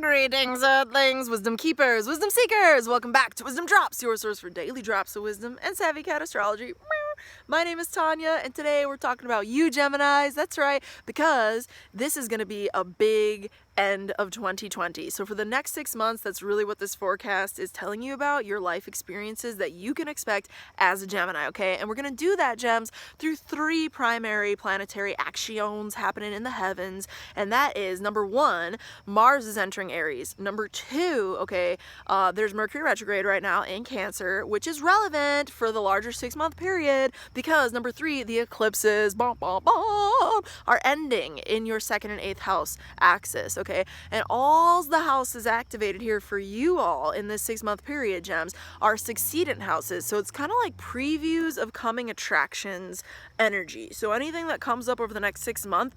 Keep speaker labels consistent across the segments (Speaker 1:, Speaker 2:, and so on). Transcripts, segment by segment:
Speaker 1: Greetings, Earthlings, wisdom keepers, wisdom seekers. Welcome back to Wizdom Dropz, your source for daily drops of wisdom and savvy cat astrology. My name is Tanya, and today we're talking about you, Geminis. That's right, because this is going to be a big end of 2020. So for the next 6 months, that's really what this forecast is telling you about, your life experiences that you can expect as a Gemini, okay? And we're going to do that, Gems, through 3 primary planetary actions happening in the heavens. And that is, number 1, Mars is entering Aries. Number 2, okay, there's Mercury retrograde right now in Cancer, which is relevant for the larger 6-month period because, number 3, the eclipses are ending in your 2nd and 8th house axis, okay? And all the houses activated here for you all in this 6-month period, Gems, are succedent houses. So it's kind of like previews of coming attractions energy. So anything that comes up over the next 6 months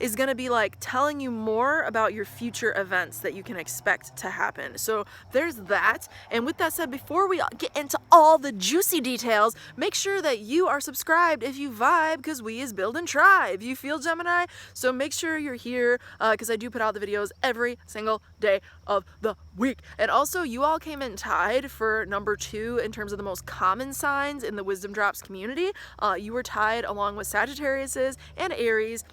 Speaker 1: is going to be like telling you more about your future events that you can expect to happen. So there's that. And with that said, before we get into all the juicy details, make sure that you are subscribed if you vibe, because we is building tribe. You feel, Gemini? So make sure you're here because I do put out the videos every single day of the week. And also, you all came in tied for number 2 in terms of the most common signs in the Wizdom Dropz community. You were tied along with Sagittarius's and Aries.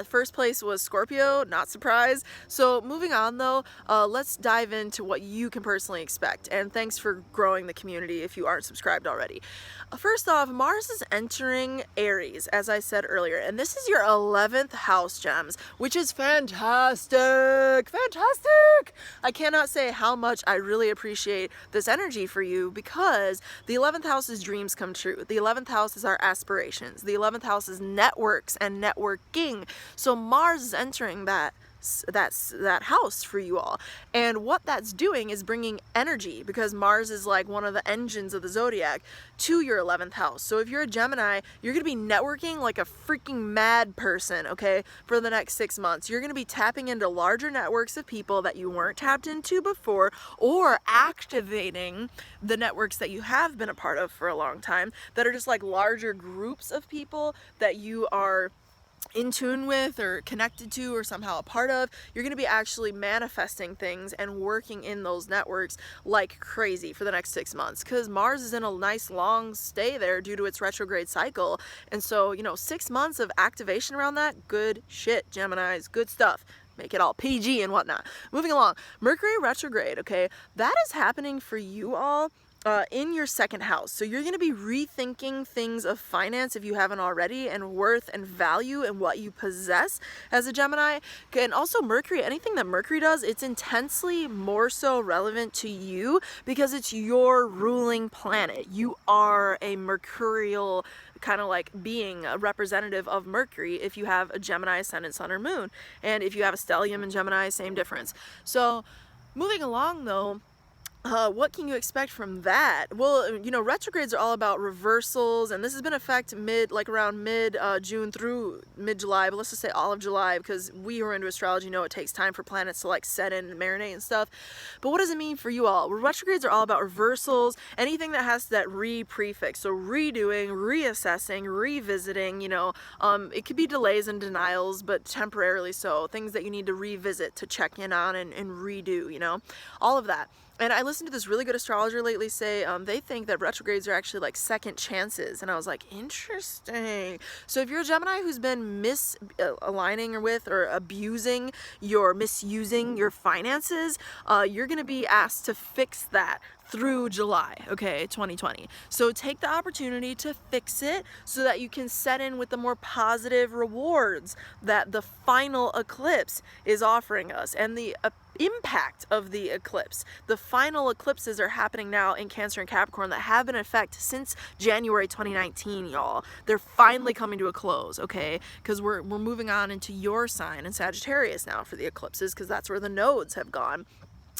Speaker 1: First place was Scorpio, not surprised. So moving on though, let's dive into what you can personally expect. And thanks for growing the community if you aren't subscribed already. First off, Mars is entering Aries, as I said earlier, and this is your 11th house, Gems, which is fantastic. Fantastic! I cannot say how much I really appreciate this energy for you, because the 11th house is dreams come true. The 11th house is our aspirations. The 11th house is networks and networking. So Mars is entering that house for you all, and what that's doing is bringing energy, because Mars is like one of the engines of the zodiac, to your 11th house. So if you're a Gemini, you're gonna be networking like a freaking mad person, okay, for the next 6 months. You're gonna be tapping into larger networks of people that you weren't tapped into before, or activating the networks that you have been a part of for a long time that are just like larger groups of people that you are in tune with or connected to or somehow a part of. You're going to be actually manifesting things and working in those networks like crazy for the next 6 months, because Mars is in a nice long stay there due to its retrograde cycle. And so, you know, 6 months of activation around that, good shit, Geminis, good stuff. Make it all PG and whatnot. Moving along, Mercury retrograde, okay, that is happening for you all in your 2nd house. So you're going to be rethinking things of finance, if you haven't already, and worth and value and what you possess as a Gemini. And also Mercury, anything that Mercury does, it's intensely more so relevant to you because it's your ruling planet. You are a Mercurial kind of like being a representative of Mercury if you have a Gemini ascendant, sun, or moon. And if you have a stellium in Gemini, same difference. So moving along though, what can you expect from that? Well, you know, retrogrades are all about reversals, and this has been in effect around mid June through mid-July, but let's just say all of July, because we who are into astrology know it takes time for planets to like set in and marinate and stuff. But what does it mean for you all? Well, retrogrades are all about reversals, anything that has that re-prefix, so redoing, reassessing, revisiting, you know, it could be delays and denials, but temporarily so, things that you need to revisit, to check in on and redo, you know, all of that. And I listened to this really good astrologer lately say they think that retrogrades are actually like second chances. And I was like, interesting. So if you're a Gemini who's been misaligning with or misusing your finances, you're going to be asked to fix that through July, okay, 2020. So take the opportunity to fix it so that you can set in with the more positive rewards that the final eclipse is offering us, and the impact of the eclipse. The final eclipses are happening now in Cancer and Capricorn that have been in effect since January 2019, y'all. They're finally coming to a close, okay? Because we're moving on into your sign in Sagittarius now for the eclipses, because that's where the nodes have gone.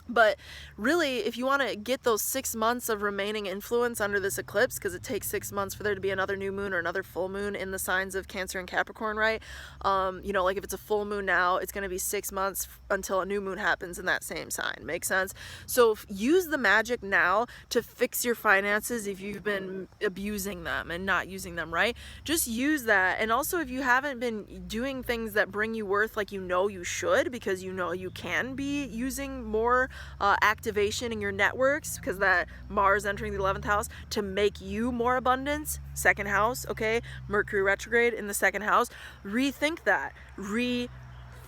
Speaker 1: But really, if you want to get those 6 months of remaining influence under this eclipse, because it takes 6 months for there to be another new moon or another full moon in the signs of Cancer and Capricorn, right? You know, like if it's a full moon now, it's going to be 6 months until a new moon happens in that same sign. Make sense? So use the magic now to fix your finances if you've been abusing them and not using them, right? Just use that. And also, if you haven't been doing things that bring you worth like you know you should, because you know you can be using more activation in your networks, because that Mars entering the 11th house to make you more abundance, second house, okay? Mercury retrograde in the second house. Rethink that.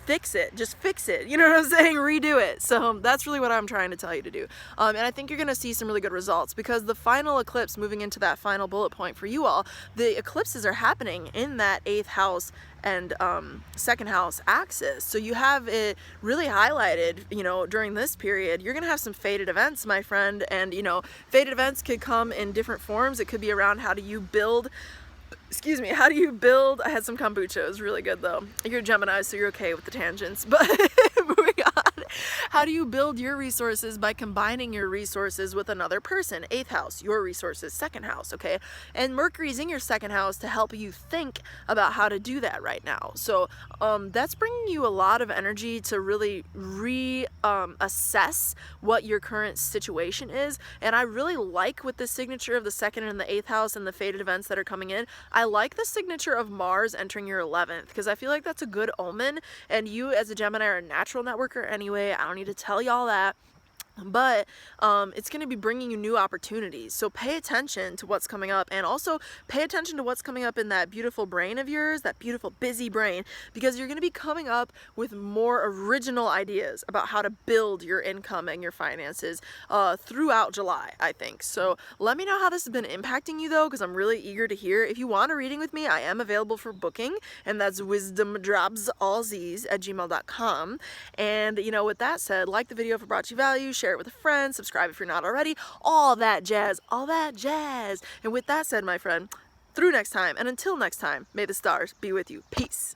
Speaker 1: Fix it, just fix it, you know what I'm saying? Redo it. So that's really what I'm trying to tell you to do. And I think you're going to see some really good results, because the final eclipse, moving into that final bullet point for you all, the eclipses are happening in that 8th house and second house axis. So you have it really highlighted, you know, during this period. You're gonna have some fated events, my friend, and you know, fated events could come in different forms. It could be around how do you build, how do you build, I had some kombucha, it was really good though. You're a Gemini, so you're okay with the tangents, but moving on. How do you build your resources? By combining your resources with another person. 8th house, your resources, second house, okay? And Mercury's in your second house to help you think about how to do that right now. So that's bringing you a lot of energy to really assess what your current situation is. And I really like with the signature of the second and the 8th house and the fated events that are coming in, I like the signature of Mars entering your 11th, because I feel like that's a good omen. And you as a Gemini are a natural networker anyway. I don't need to tell y'all that. But it's going to be bringing you new opportunities. So pay attention to what's coming up, and also pay attention to what's coming up in that beautiful brain of yours, that beautiful busy brain, because you're going to be coming up with more original ideas about how to build your income and your finances throughout July, I think. So let me know how this has been impacting you though, because I'm really eager to hear. If you want a reading with me, I am available for booking, and that's wisdomdropz@gmail.com. And you know, with that said, like the video if it brought you value, share it with a friend, subscribe if you're not already, all that jazz, all that jazz. And with that said, my friend, through next time, and until next time, may the stars be with you. Peace.